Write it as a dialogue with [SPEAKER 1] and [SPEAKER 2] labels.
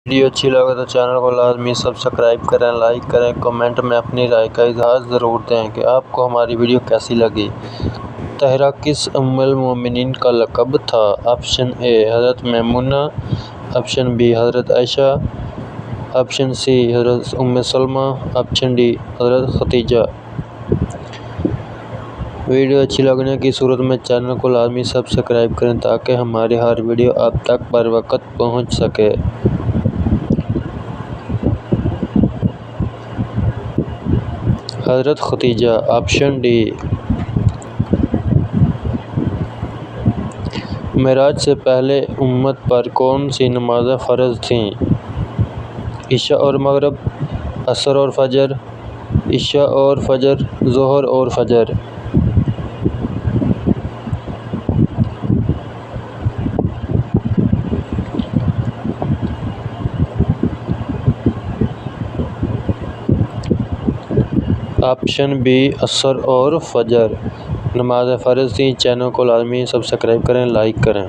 [SPEAKER 1] Video اچھی لگے تو چینل کو لازمی سبسکرائب کریں، لائک کریں، کمنٹ میں اپنی رائے کا اظہار ضرور دیں کہ آپ کو ہماری ویڈیو کیسی لگی۔ طاہرہ کس ام المومنین کا لقب تھا؟ آپشن اے حضرت میمونہ، آپشن بی حضرت عائشہ، آپشن سی حضرت ام سلمہ، آپشن ڈی حضرت خدیجہ۔ ویڈیو اچھی لگنے کی صورت میں چینل کو لازمی سبسکرائب کریں تاکہ ہماری ہر ویڈیو آپ تک بر وقت پہنچ سکے۔ حضرت خدیجہ، آپشن ڈی۔ معراج سے پہلے امت پر کون سی نمازیں فرض تھیں؟ عشاء اور مغرب، عصر اور فجر، عشاء اور فجر، ظہر اور فجر۔ آپشن بی عصر اور فجر نمازیں فرض تھیں۔ چینل کو لازمی سبسکرائب کریں، لائک کریں۔